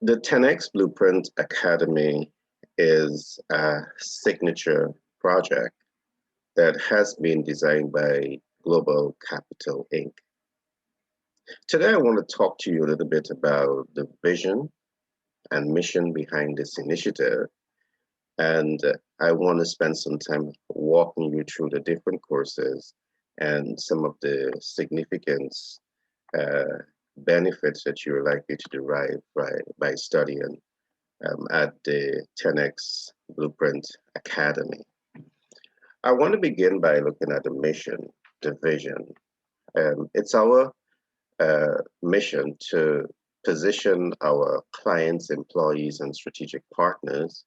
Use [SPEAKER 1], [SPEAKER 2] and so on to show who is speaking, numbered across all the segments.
[SPEAKER 1] The 10X Blueprint Academy is a signature project that has been designed by Global Capital Inc. Today, I want to talk to you a little bit about the vision and mission behind this initiative. And I want to spend some time walking you through the different courses and some of the significant uh, benefits that you're likely to derive by studying at the 10X Blueprint Academy. I want to begin by looking at the mission, the vision. It's our mission to position our clients, employees, and strategic partners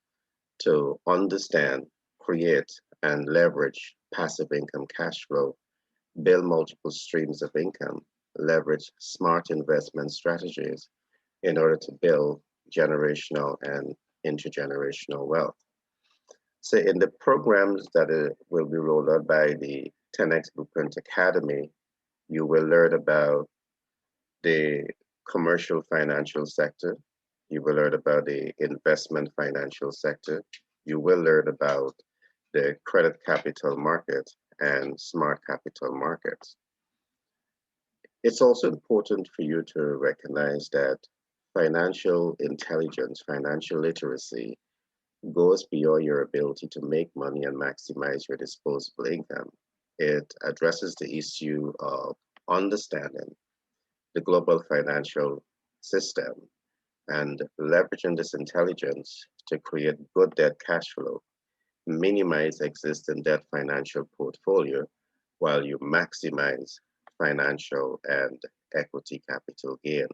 [SPEAKER 1] to understand, create, and leverage passive income cash flow, build multiple streams of income, leverage smart investment strategies in order to build generational and intergenerational wealth. So in the programs that will be rolled out by the 10X Blueprint Academy, you will learn about the commercial financial sector. You will learn about the investment financial sector. You will learn about the credit capital market and smart capital markets. It's also important for you to recognize that financial intelligence, financial literacy goes beyond your ability to make money and maximize your disposable income. It addresses the issue of understanding the global financial system and leveraging this intelligence to create good debt cash flow, minimize existing debt financial portfolio while you maximize financial and equity capital gain.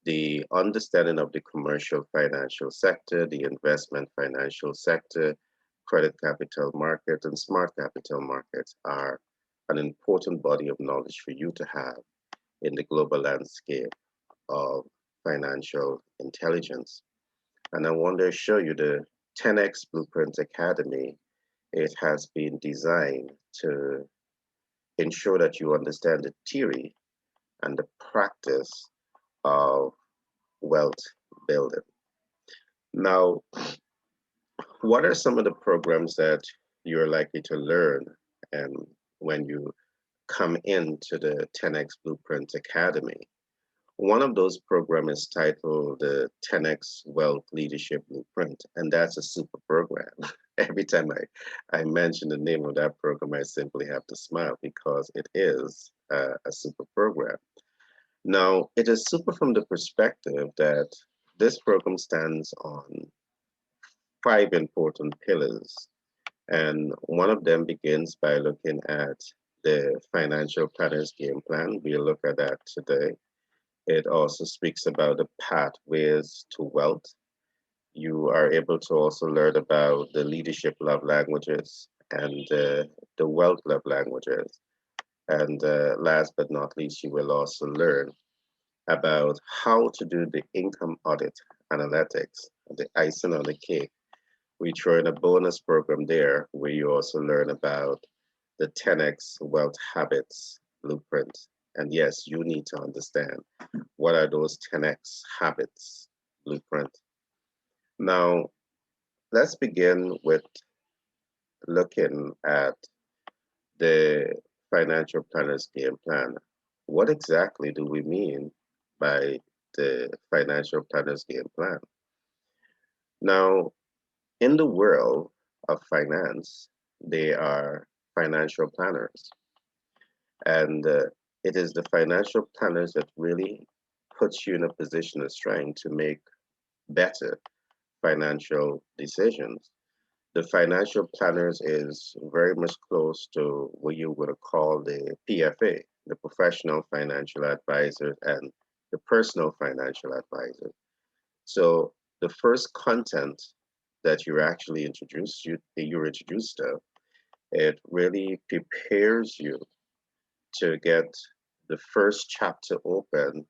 [SPEAKER 1] The understanding of the commercial financial sector, the investment financial sector, credit capital market, and smart capital markets are an important body of knowledge for you to have in the global landscape of financial intelligence. And I want to show you the 10X Blueprint Academy. It has been designed to ensure that you understand the theory and the practice of wealth building. Now, what are some of the programs that you're likely to learn and when you come into the 10X Blueprint Academy? One of those programs is titled the 10X Wealth Leadership Blueprint, and that's a super program. Every time I mention the name of that program, I simply have to smile because it is a super program. Now, it is super from the perspective that this program stands on five important pillars. And one of them begins by looking at the financial planner's game plan. We'll look at that today. It also speaks about the pathways to wealth. You are able to also learn about the leadership love languages and the wealth love languages. And last but not least, you will also learn about how to do the income audit analytics, the icing on the cake. We throw in a bonus program there where you also learn about the 10X Wealth Habits Blueprint. And yes, you need to understand what are those 10X habits blueprint. Now, let's begin with looking at the financial planner's game plan. What exactly do we mean by the financial planner's game plan? Now, in the world of finance, they are financial planners. And it is the financial planners that really puts you in a position of strength to make better financial decisions. The financial planners is very much close to what you would call the PFA, the professional financial advisor and the personal financial advisor. So the first content that you're introduced to, it really prepares you to get the first chapter open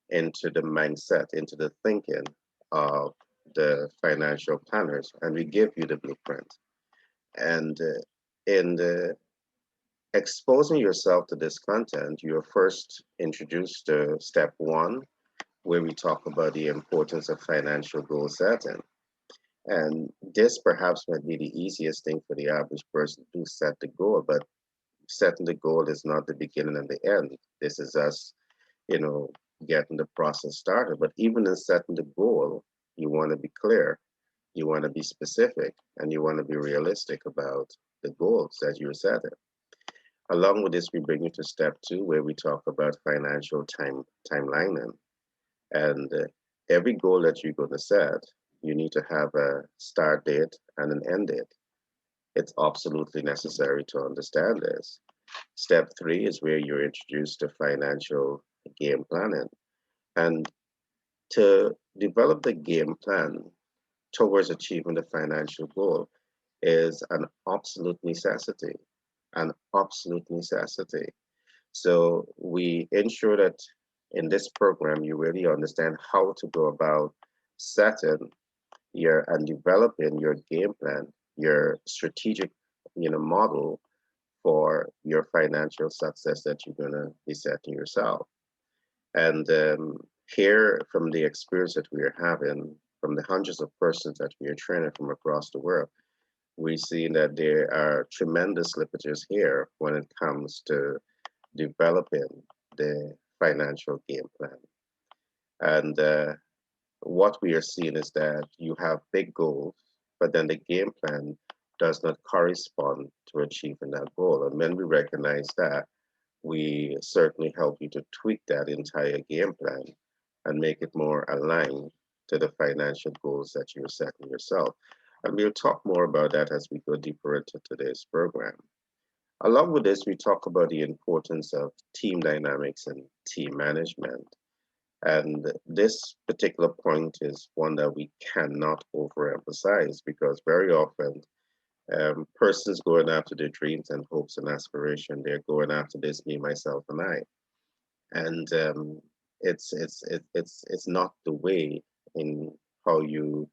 [SPEAKER 1] into the mindset, into the thinking of the financial planners, and we give you the blueprint. And in the exposing yourself to this content, you're first introduced to step one, where we talk about the importance of financial goal setting. And this perhaps might be the easiest thing for the average person to set the goal, but setting the goal is not the beginning and the end. This is us, you know, getting the process started. But even in setting the goal, you want to be clear, you want to be specific, and you want to be realistic about the goals that you're setting. Along with this, we bring you to step two, where we talk about financial timelining. And every goal that you're going to set, you need to have a start date and an end date. It's absolutely necessary to understand this. Step three is where you're introduced to financial game planning. And to develop the game plan towards achieving the financial goal is an absolute necessity, an absolute necessity. So we ensure that in this program, you really understand how to go about setting your and developing your game plan, your strategic, model for your financial success that you're gonna be setting yourself. And here, from the experience that we are having, from the hundreds of persons that we are training from across the world, we see that there are tremendous slippages here when it comes to developing the financial game plan. And what we are seeing is that you have big goals, but then the game plan does not correspond to achieving that goal. And when we recognize that, we certainly help you to tweak that entire game plan and make it more aligned to the financial goals that you're setting yourself. And we'll talk more about that as we go deeper into today's program. Along with this, we talk about the importance of team dynamics and team management. And this particular point is one that we cannot overemphasize because very often persons going after their dreams and hopes and aspiration, they're going after this me, myself, and I. And it's not the way in how you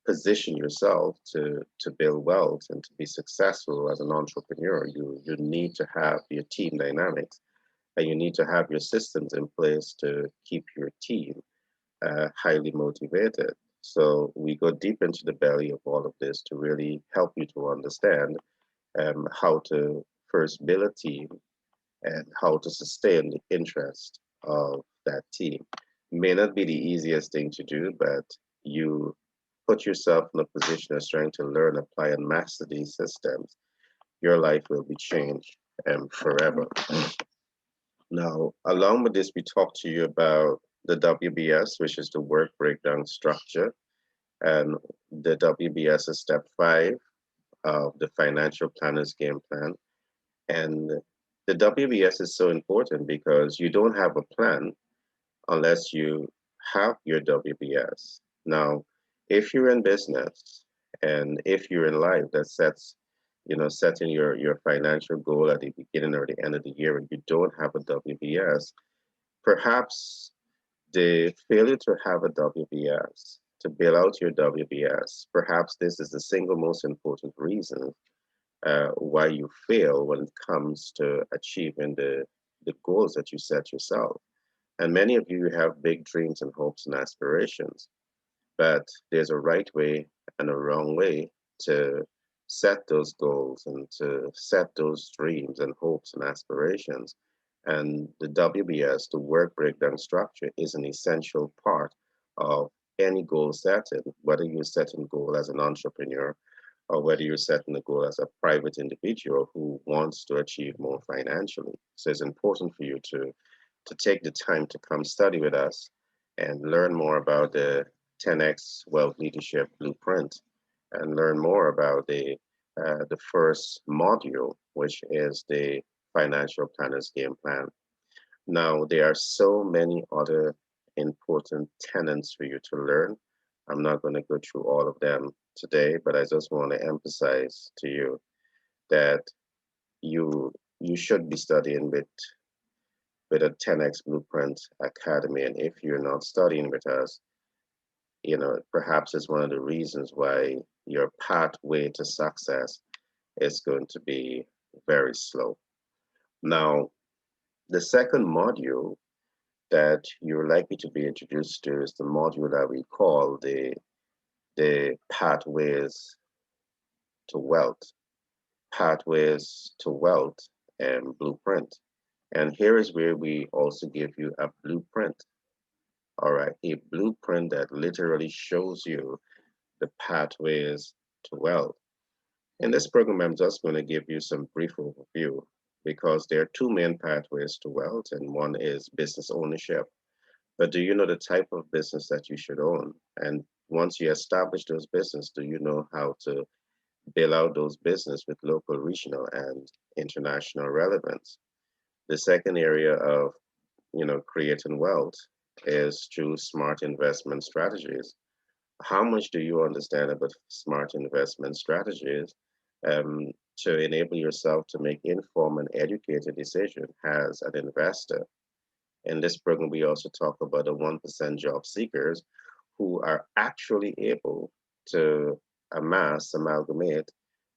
[SPEAKER 1] position yourself to build wealth and to be successful as an entrepreneur. You need to have your team dynamics and you need to have your systems in place to keep your team highly motivated. So we go deep into the belly of all of this to really help you to understand how to first build a team and how to sustain the interest of that team. May not be the easiest thing to do, but you put yourself in a position of trying to learn, apply, and master these systems, your life will be changed forever. Now, along with this, we talked to you about the WBS, which is the work breakdown structure. And the WBS is step five of the financial planner's game plan. And the WBS is so important because you don't have a plan unless you have your WBS. Now, if you're in business and if you're in life that setting your financial goal at the beginning or the end of the year and you don't have a WBS, perhaps the failure to have a WBS, to build out your WBS, perhaps this is the single most important reason why you fail when it comes to achieving the goals that you set yourself. And many of you have big dreams and hopes and aspirations, but there's a right way and a wrong way to set those goals and to set those dreams and hopes and aspirations. And the WBS, the work breakdown structure, is an essential part of any goal setting, whether you're setting a goal as an entrepreneur or whether you're setting a goal as a private individual who wants to achieve more financially. So it's important for you to take the time to come study with us and learn more about the 10x Wealth Leadership Blueprint and learn more about the first module, which is the financial planner's game plan. Now, there are so many other important tenets for you to learn. I'm not going to go through all of them today, but I just want to emphasize to you that you should be studying with a 10x Blueprint Academy. And if you're not studying with us, perhaps it's one of the reasons why your pathway to success is going to be very slow. Now, the second module that you're likely to be introduced to is the module that we call the pathways to wealth, pathways to wealth and blueprint. And here is where we also give you a blueprint. All right, a blueprint that literally shows you the pathways to wealth. In this program, I'm just going to give you some brief overview because there are two main pathways to wealth, and one is business ownership. But do you know the type of business that you should own? And once you establish those business, do you know how to build out those business with local, regional, and international relevance? The second area of creating wealth is through smart investment strategies. How much do you understand about smart investment strategies um, to enable yourself to make informed and educated decision as an investor? In this program, we also talk about the 1% job seekers who are actually able to amalgamate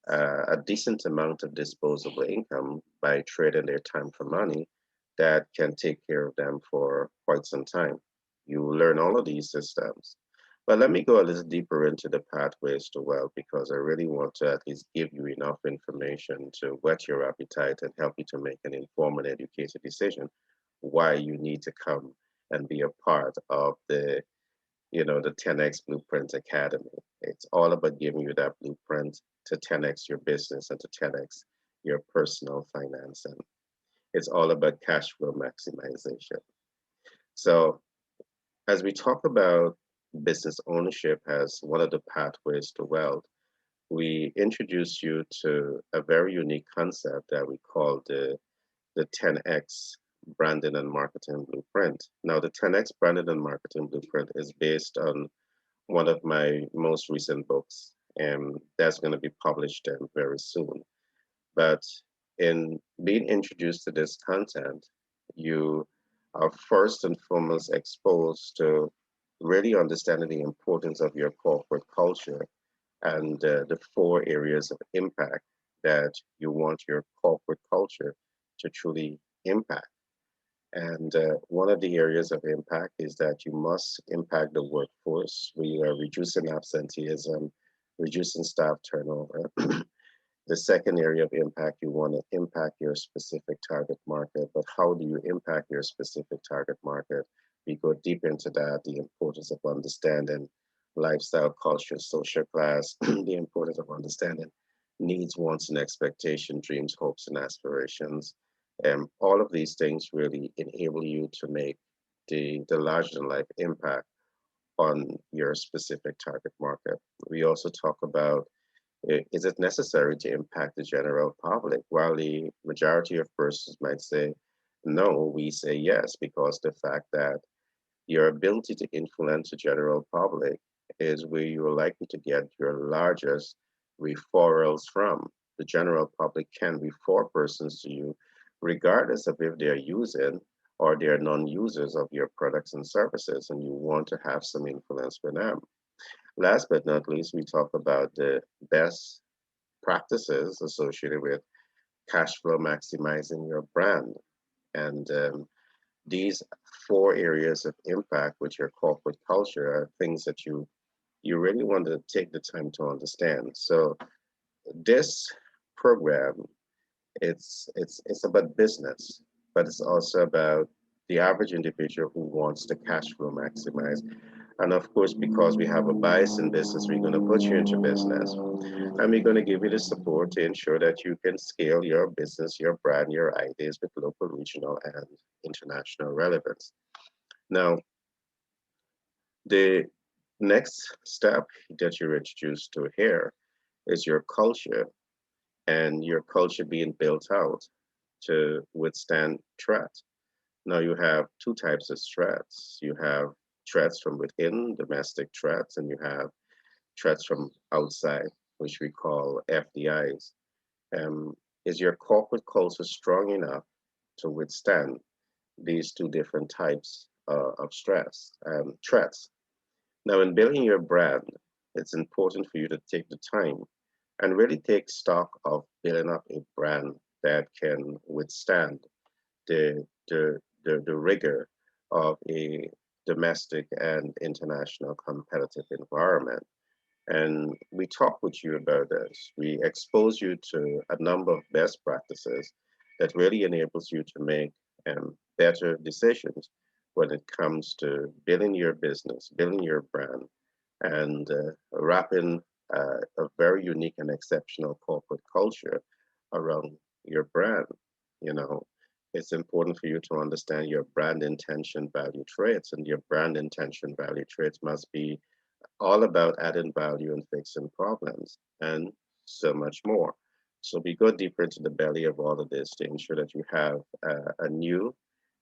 [SPEAKER 1] a decent amount of disposable income by trading their time for money that can take care of them for quite some time. You learn all of these systems. But let me go a little deeper into the pathways to wealth because I really want to at least give you enough information to whet your appetite and help you to make an informed and educated decision why you need to come and be a part of the 10x Blueprint Academy. It's all about giving you that blueprint to 10x your business and to 10x your personal finance. And it's all about cash flow maximization. So, as we talk about business ownership as one of the pathways to wealth, we introduce you to a very unique concept that we call the 10x branding and marketing blueprint. Now, the 10x branding and marketing blueprint is based on one of my most recent books, and that's going to be published very soon. But in being introduced to this content, you are first and foremost exposed to really understanding the importance of your corporate culture and the four areas of impact that you want your corporate culture to truly impact. And one of the areas of impact is that you must impact the workforce. We are reducing absenteeism, reducing staff turnover. The second area of impact, you want to impact your specific target market. But how do you impact your specific target market? We go deep into that, the importance of understanding lifestyle, culture, social class, the importance of understanding needs, wants, and expectation, dreams, hopes, and aspirations. All of these things really enable you to make the larger than life impact on your specific target market. We also talk about is it necessary to impact the general public? While the majority of persons might say no, we say yes, because the fact that your ability to influence the general public is where you're likely to get your largest referrals from. The general public can refer persons to you, regardless of if they're using or they're non-users of your products and services, and you want to have some influence with them. Last but not least, we talk about the best practices associated with cash flow maximizing your brand. And these four areas of impact with your corporate culture are things that you really want to take the time to understand. So this program, it's about business, but it's also about the average individual who wants to cash flow maximize. And of course, because we have a bias in business, we're going to put you into business. And we're going to give you the support to ensure that you can scale your business, your brand, your ideas with local, regional, and international relevance. Now, the next step that you're introduced to here is your culture and your culture being built out to withstand threat. Now, you have two types of threats. You have threats from within, domestic threats, and you have threats from outside, which we call FDIs. Is your corporate culture strong enough to withstand these two different types of stress threats? Now, in building your brand, it's important for you to take the time and really take stock of building up a brand that can withstand the rigor of a domestic and international competitive environment. And we talk with you about this. We expose you to a number of best practices that really enables you to make better decisions when it comes to building your business, building your brand, and wrapping a very unique and exceptional corporate culture around your brand. You know, it's important for you to understand your brand intention value traits, and your brand intention value traits must be all about adding value and fixing problems and so much more. So we go deeper into the belly of all of this to ensure that you have a new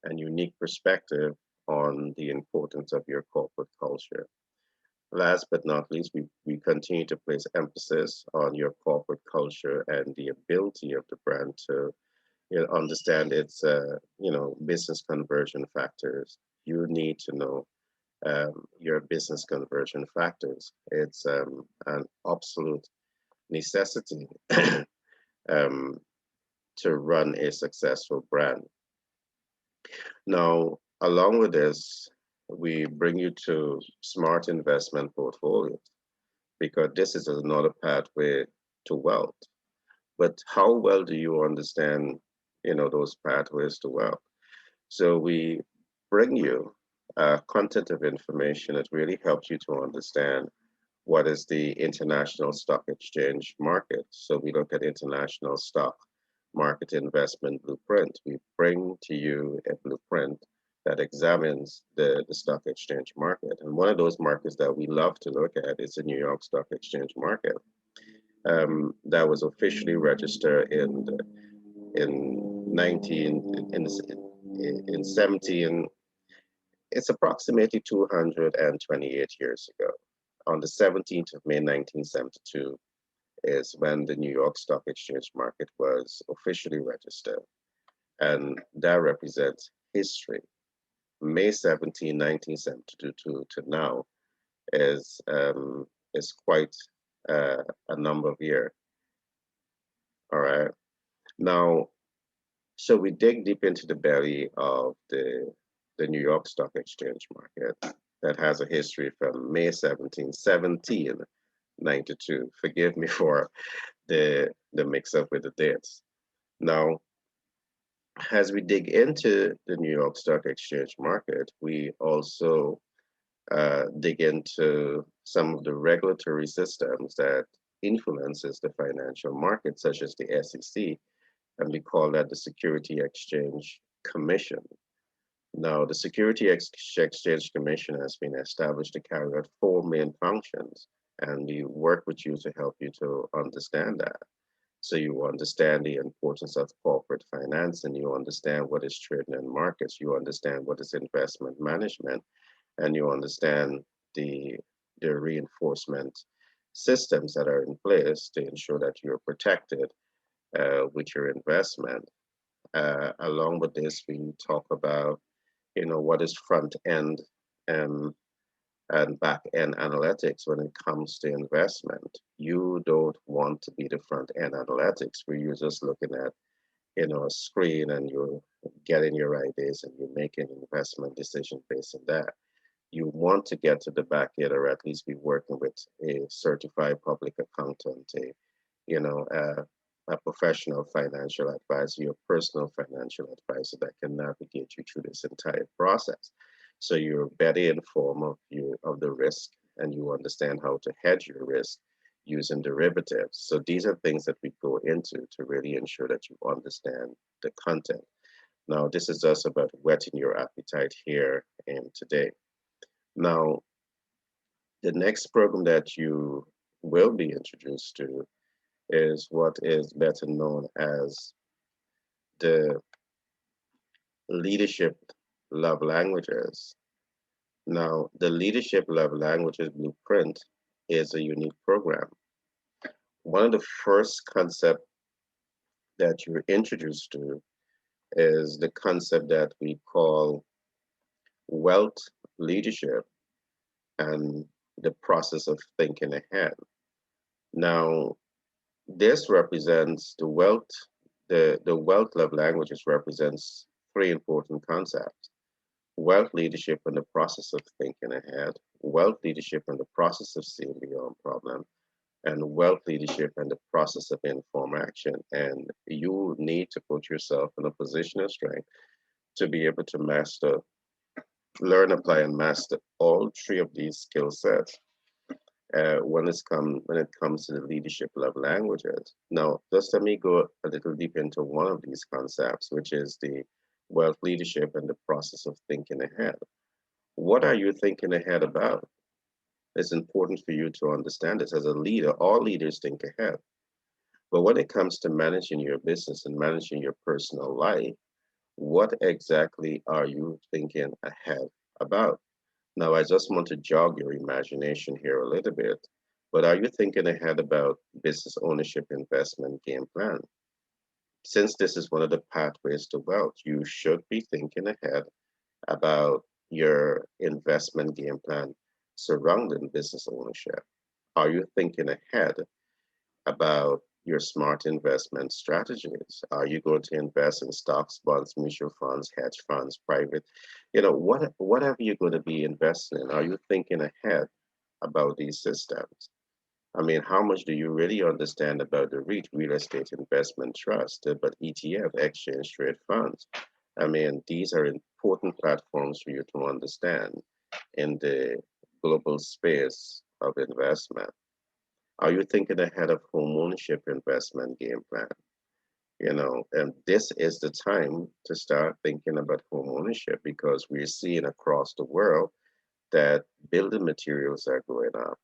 [SPEAKER 1] and unique perspective on the importance of your corporate culture. Last but not least, we continue to place emphasis on your corporate culture and the ability of the brand to understand its business conversion factors. You need to know your business conversion factors. It's an absolute necessity um, to run a successful brand. Now, along with this, we bring you to smart investment portfolios because this is another pathway to wealth. But how well do you understand, those pathways to wealth? So we bring you content of information that really helps you to understand what is the international stock exchange market. So we look at international stock market investment blueprint. We bring to you a blueprint that examines the stock exchange market. And one of those markets that we love to look at is the New York Stock Exchange market. That was officially registered in 19 in 17. It's approximately 228 years ago. On the 17th of May 1972 is when the New York Stock Exchange market was officially registered. And that represents history. May 17, 1972 to now is quite a number of years. All right. Now, so we dig deep into the belly of the New York Stock Exchange market that has a history from May 17, 1792. Forgive me for the mix up with the dates. Now, as we dig into the New York Stock Exchange market, we also dig into some of the regulatory systems that influences the financial market, such as the SEC, and we call that the Security Exchange Commission. Now, the Security Exchange Commission has been established to carry out four main functions, and we work with you to help you to understand that. So you understand the importance of corporate finance, and you understand what is trading in markets, you understand what is investment management, and you understand the reinforcement systems that are in place to ensure that you're protected with your investment. Along with this, we talk about, what is front end um, and back end analytics when it comes to investment. You don't want to be the front end analytics where you're just looking at, a screen and you're getting your ideas and you're making investment decisions based on that. You want to get to the back end, or at least be working with a certified public accountant, you know, uh, a professional financial advisor, your personal financial advisor that can navigate you through this entire process. So you're better informed of the risk, and you understand how to hedge your risk using derivatives. So these are things that we go into to really ensure that you understand the content. Now, this is just about whetting your appetite here and today. Now, the next program that you will be introduced to is what is better known as the leadership love languages. Now, the leadership love languages blueprint is a unique program. One of the first concepts that you're introduced to is the concept that we call wealth leadership and the process of thinking ahead. Now, this represents the wealth love languages represents three important concepts. wealth leadership and the process of thinking ahead, wealth leadership and the process of seeing beyond problems, and wealth leadership and the process of informed action. And you need to put yourself in a position of strength to be able to master, learn, apply, and master all three of these skill sets when it comes to the leadership level languages. Now, just let me go a little deep into one of these concepts, which is the wealth leadership and the process of thinking ahead. What are you thinking ahead about? It's important for you to understand this. As a leader, all leaders think ahead. But when it comes to managing your business and managing your personal life, what exactly are you thinking ahead about? Now, I just want to jog your imagination here a little bit, but are you thinking ahead about business ownership, investment, game plan? Since this is one of the pathways to wealth, you should be thinking ahead about your investment game plan surrounding business ownership. Are you thinking ahead about your smart investment strategies? Are you going to invest in stocks, bonds, mutual funds, hedge funds, private? Whatever you're going to be investing in, are you thinking ahead about these systems? I mean, how much do you really understand about the REIT, real estate investment trust, but ETF, exchange trade funds? I mean, these are important platforms for you to understand in the global space of investment. Are you thinking ahead of home ownership investment game plan? And this is the time to start thinking about home ownership because we're seeing across the world that building materials are going up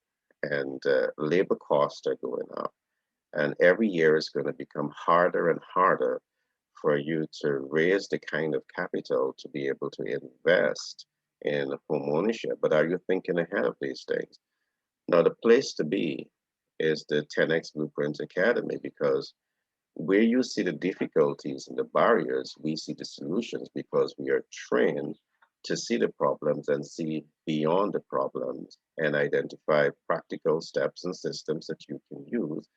[SPEAKER 1] and labor costs are going up. And every year is going to become harder and harder for you to raise the kind of capital to be able to invest in home ownership. But are you thinking ahead of these things? Now, the place to be is the 10X Blueprint Academy because where you see the difficulties and the barriers, we see the solutions because we are trained to see the problems and see beyond the problems and identify practical steps and systems that you can use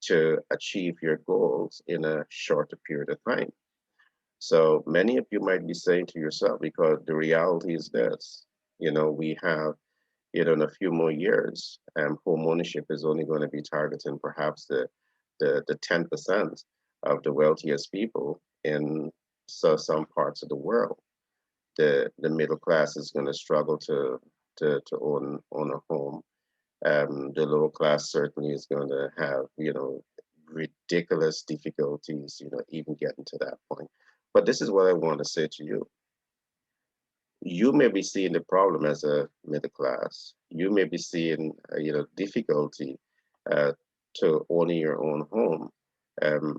[SPEAKER 1] to achieve your goals in a shorter period of time. So many of you might be saying to yourself, because the reality is this, we have in a few more years, home ownership is only going to be targeting perhaps the 10% of the wealthiest people in some parts of the world. The middle class is going to struggle to own a home. The lower class certainly is going to have, ridiculous difficulties, even getting to that point. But this is what I want to say to you. You may be seeing the problem as a middle class. You may be seeing, difficulty uh, to owning your own home,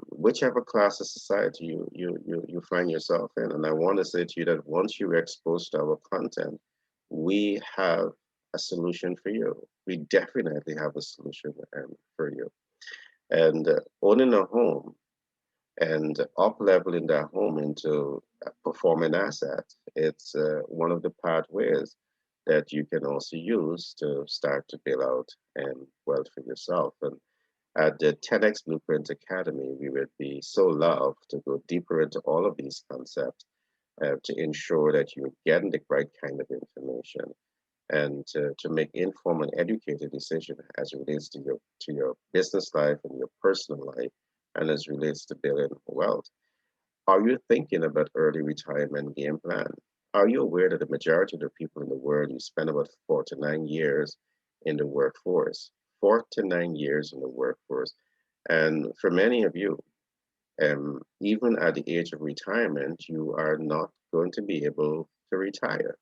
[SPEAKER 1] whichever class of society you find yourself in. And I want to say to you that once you're exposed to our content, we have a solution for you. We definitely have a solution for you. And owning a home and up leveling that home into a performing asset. It's one of the pathways that you can also use to start to build out wealth for yourself. And at the 10X Blueprint Academy, we would be so loved to go deeper into all of these concepts to ensure that you're getting the right kind of information and to make informed and educated decision as it relates to your business life and your personal life and as it relates to building wealth. Are you thinking about early retirement game plan? Are you aware that the majority of the people in the world you spend about 49 years in the workforce? 49 years in the workforce. And for many of you, even at the age of retirement, you are not going to be able to retire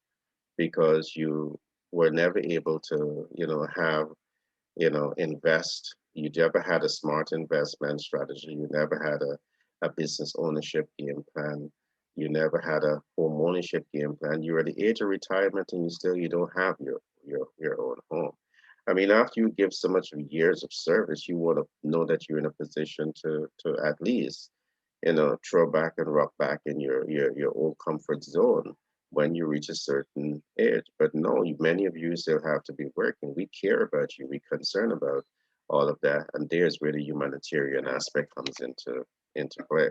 [SPEAKER 1] because you were never able to, have, invest. You never had a smart investment strategy. You never had a business ownership game plan. You never had a home ownership game plan. You're at the age of retirement and you don't have your own home. I mean, after you give so much of years of service, you want to know that you're in a position to at least throw back and rock back in your old comfort zone when you reach a certain age. But no, many of you still have to be working. We care about you. We concern about all of that, and there's where the humanitarian aspect comes into play.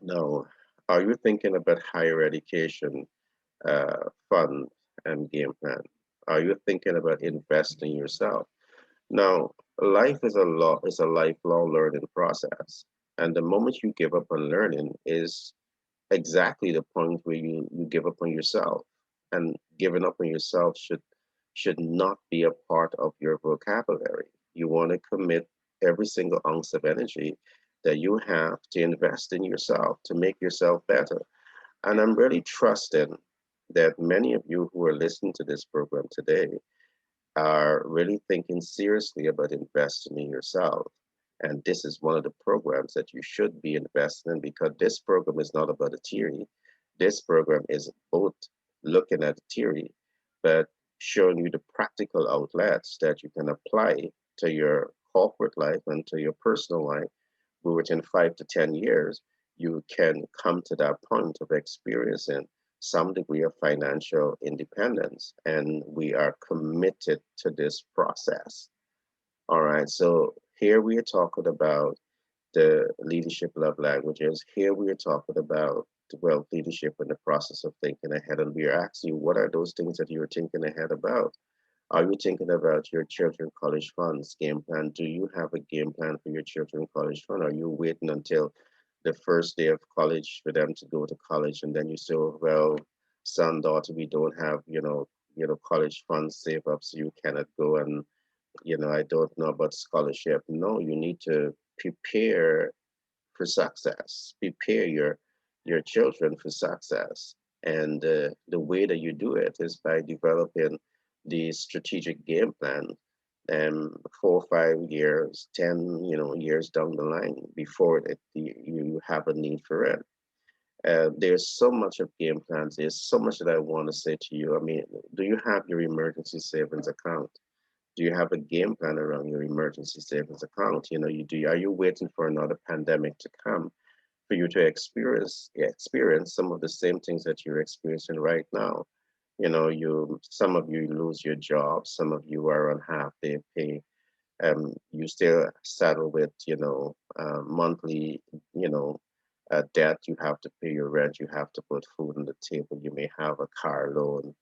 [SPEAKER 1] Now, are you thinking about higher education fund and game plan? Are you thinking about investing yourself? Now, life is a lifelong learning process, and the moment you give up on learning is exactly the point where you give up on yourself. And giving up on yourself should not be a part of your vocabulary. You want to commit every single ounce of energy that you have to invest in yourself to make yourself better. And I'm really trusting that many of you who are listening to this program today are really thinking seriously about investing in yourself. And this is one of the programs that you should be investing in, because this program is not about a theory. This program is both looking at the theory, but showing you the practical outlets that you can apply to your corporate life and to your personal life, where within 5 to 10 years, you can come to that point of experiencing some degree of financial independence. And we are committed to this process. All right. So here we are talking about the leadership love languages. Here we are talking about the wealth leadership and the process of thinking ahead. And we are asking you, what are those things that you're thinking ahead about? Are you thinking about your children college funds game plan? Do you have a game plan for your children college fund? Are you waiting until the first day of college for them to go to college, and then you say, "Oh, well, son, daughter, we don't have, college funds saved up, so you cannot go, and I don't know about scholarship." No, you need to prepare for success. Prepare your children for success, and the way that you do it is by developing the strategic game plan. 4 or 5 years, 10 years down the line, before you have a need for it. There's so much of game plans. There's so much that I want to say to you. I mean, do you have your emergency savings account? Do you have a game plan around your emergency savings account? You do. Are you waiting for another pandemic to come for you to experience some of the same things that you're experiencing right now? Some of you lose your job, some of you are on half day pay. You still saddle with monthly you know debt. You have to pay your rent, you have to put food on the table, you may have a car loan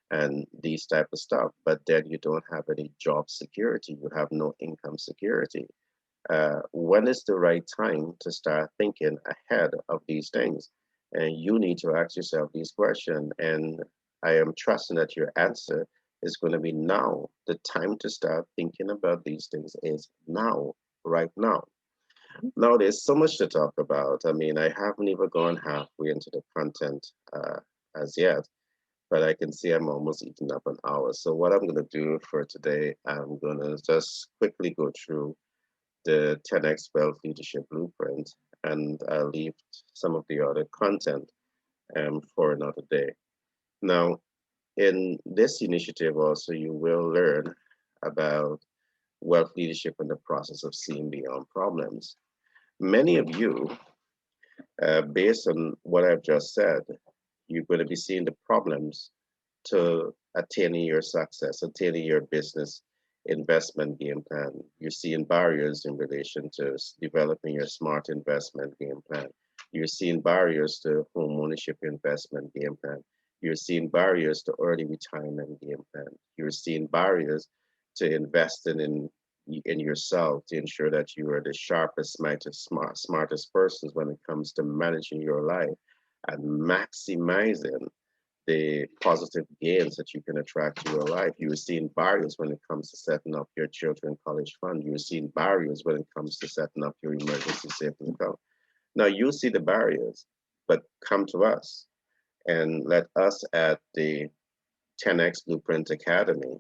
[SPEAKER 1] and these type of stuff, but then you don't have any job security, you have no income security. When is the right time to start thinking ahead of these things? And you need to ask yourself these questions. And I am trusting that your answer is going to be now. The time to start thinking about these things is now, right now. Now, there's so much to talk about. I mean, I haven't even gone halfway into the content as yet, but I can see I'm almost eating up an hour. So, what I'm going to do for today, I'm going to just quickly go through the 10x Wealth Leadership Blueprint, and I'll leave some of the other content for another day. Now, in this initiative, also, you will learn about wealth leadership and the process of seeing beyond problems. Many of you, based on what I've just said, you're going to be seeing the problems to attaining your success, attaining your business investment game plan. You're seeing barriers in relation to developing your smart investment game plan. You're seeing barriers to home ownership investment game plan. You're seeing barriers to early retirement game plan. You're seeing barriers to investing in yourself to ensure that you are the sharpest, smartest persons when it comes to managing your life and maximizing the positive gains that you can attract to your life. You are seeing barriers when it comes to setting up your children college fund. You're seeing barriers when it comes to setting up your emergency savings account. Now you see the barriers, but come to us and let us at the 10X Blueprint Academy,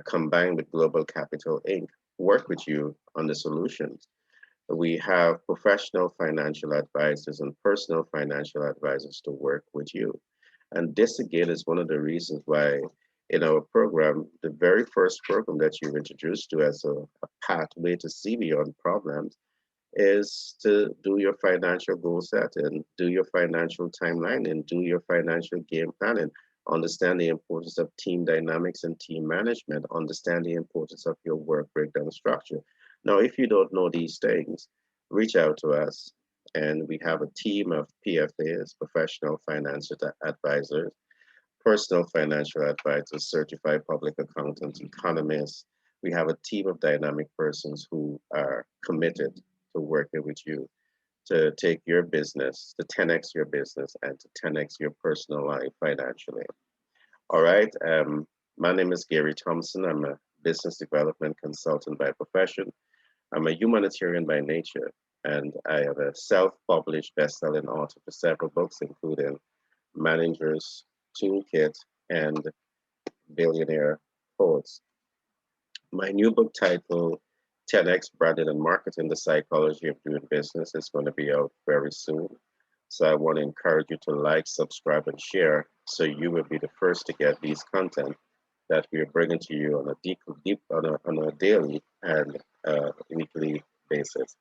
[SPEAKER 1] combined with Global Capital Inc., work with you on the solutions. We have professional financial advisors and personal financial advisors to work with you. And this again is one of the reasons why in our program, the very first program that you introduced to as a pathway to see beyond problems is to do your financial goal setting, do your financial timeline, and do your financial game planning. Understand the importance of team dynamics and team management. Understand the importance of your work breakdown structure. Now, if you don't know these things, reach out to us. And we have a team of PFAs, professional financial advisors, personal financial advisors, certified public accountants, economists. We have a team of dynamic persons who are committed to working with you to take your business, to 10x your business, and to 10x your personal life financially. All right. My name is Gary Thompson. I'm a business development consultant by profession. I'm a humanitarian by nature, and I am a self-published best-selling author for several books, including Manager's Toolkit and Billionaire Codes. My new book titled 10X Branding and Marketing, The Psychology of Doing Business is going to be out very soon. So I want to encourage you to like, subscribe, and share so you will be the first to get these content that we are bringing to you on a on a daily and weekly basis.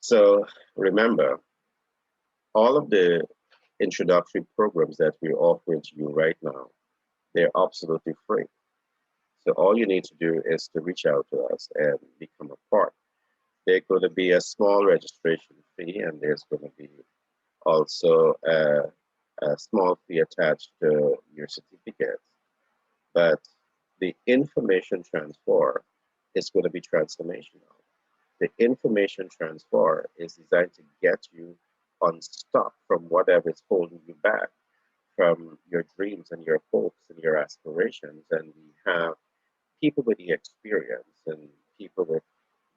[SPEAKER 1] So remember, all of the introductory programs that we're offering to you right now, they're absolutely free. So all you need to do is to reach out to us and become a part. There's going to be a small registration fee, and there's going to be also a small fee attached to your certificates. But the information transfer is going to be transformational. The information transfer is designed to get you unstuck from whatever is holding you back from your dreams and your hopes and your aspirations. And we have people with the experience and people with,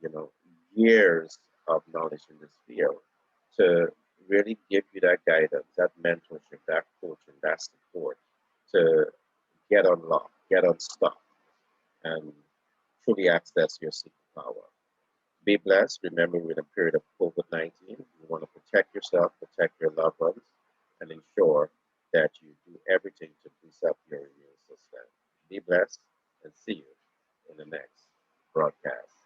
[SPEAKER 1] you know, years of knowledge in this field to really give you that guidance, that mentorship, that coaching, that support to get unlocked, get unstuck, and truly access your superpower. Be blessed. Remember, we're in a period of COVID-19. You want to protect yourself, protect your loved ones, and ensure that you do everything to boost up your immune system. Be blessed and see you in the next broadcast.